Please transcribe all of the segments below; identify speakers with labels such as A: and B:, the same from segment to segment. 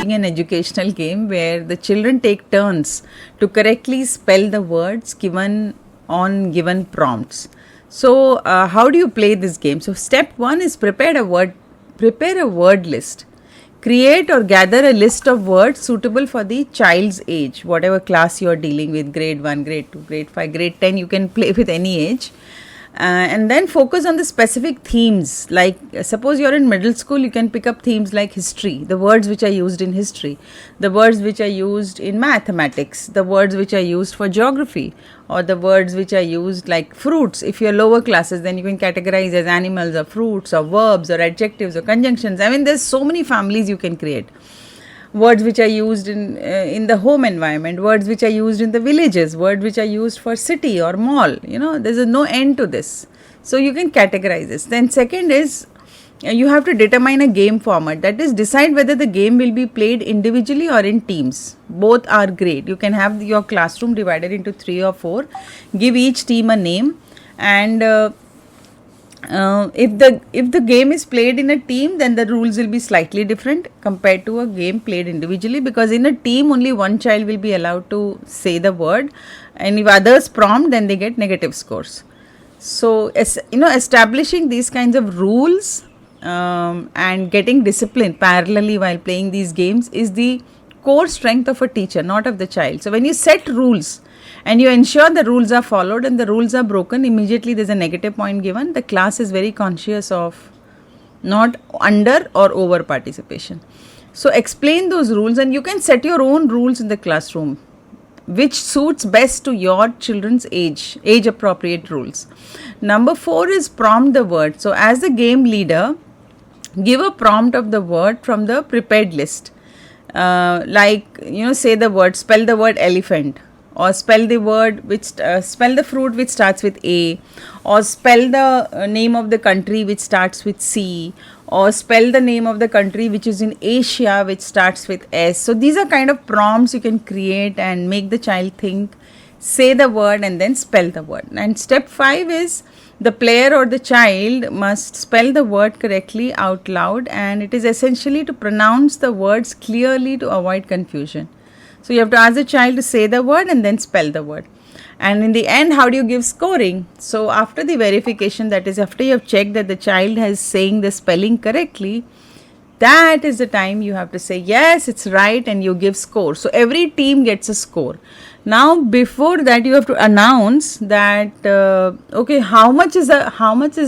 A: making an educational game where the children take turns to correctly spell the words given on given prompts. So how do you play this game? So step 1 is prepare a word list. Create or gather a list of words suitable for the child's age, whatever class you are dealing with, grade 1, grade 2, grade 5, grade 10, you can play with any age. And then focus on the specific themes. Like suppose you're in middle school, you can pick up themes like history, the words which are used in history, the words which are used in mathematics, the words which are used for geography, or the words which are used like fruits. If you're lower classes, then you can categorize as animals or fruits or verbs or adjectives or conjunctions. I mean, there's so many families you can create. Words which are used in the home environment, words which are used in the villages, words which are used for city or mall. There's no end to this. So you can categorize this. Then second is you have to determine a game format. That is, decide whether the game will be played individually or in teams. Both are great. You can have your classroom divided into 3 or 4. Give each team a name, and if the game is played in a team, then the rules will be slightly different compared to a game played individually, because in a team only one child will be allowed to say the word, and if others prompt, then they get negative scores. So establishing these kinds of rules and getting discipline parallelly while playing these games is the core strength of a teacher, not of the child. So when you set rules and you ensure the rules are followed and the rules are broken, immediately there's a negative point given. The class is very conscious of not under or over participation. So explain those rules, and you can set your own rules in the classroom which suits best to your children's age appropriate rules. Number 4 is prompt the word. So as the game leader, give a prompt of the word from the prepared list. Say the word, spell the word elephant, or spell the fruit which starts with A, or spell the name of the country which starts with C, or spell the name of the country which is in Asia which starts with S. So these are kind of prompts you can create and make the child think, say the word, and then spell the word. And step 5 is the player or the child must spell the word correctly out loud, and it is essentially to pronounce the words clearly to avoid confusion. So you have to ask the child to say the word and then spell the word. And in the end, how do you give scoring? So after the verification, that is after you have checked that the child has saying the spelling correctly, that is the time you have to say yes, it's right, and you give score. So every team gets a score. Now before that, you have to announce that how much is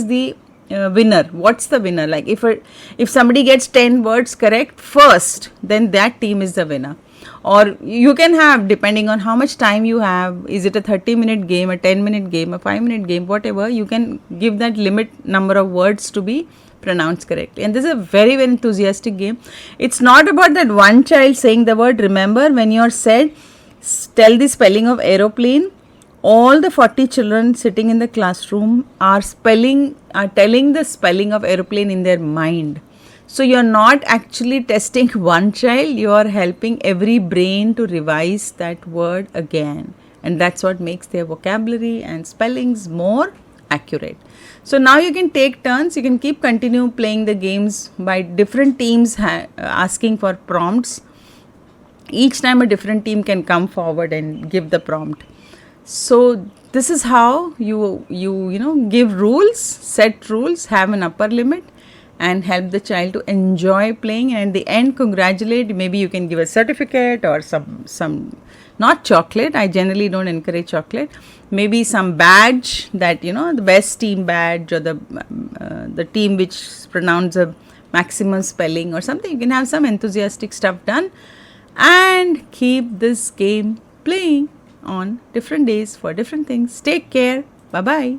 A: the winner? What's the winner? Like if somebody gets 10 words correct first, then that team is the winner. Or you can have, depending on how much time you have, is it a 30-minute game, a 10-minute game, a 5-minute game, whatever, you can give that limit number of words to be pronounced correctly. And this is a very, very enthusiastic game. It's not about that one child saying the word. Remember, when you're said, tell the spelling of aeroplane, all the 40 children sitting in the classroom are telling the spelling of aeroplane in their mind. So you're not actually testing one child, you are helping every brain to revise that word again. And that's what makes their vocabulary and spellings more accurate. So now you can take turns, you can continue playing the games by different teams asking for prompts. Each time a different team can come forward and give the prompt. So this is how you give rules, set rules, have an upper limit, and help the child to enjoy playing, and at the end congratulate. Maybe you can give a certificate or some not chocolate, I generally don't encourage chocolate, maybe some badge that the best team badge, or the team which pronounced the maximum spelling or something. You can have some enthusiastic stuff done and keep this game playing on different days for different things. Take care. Bye bye.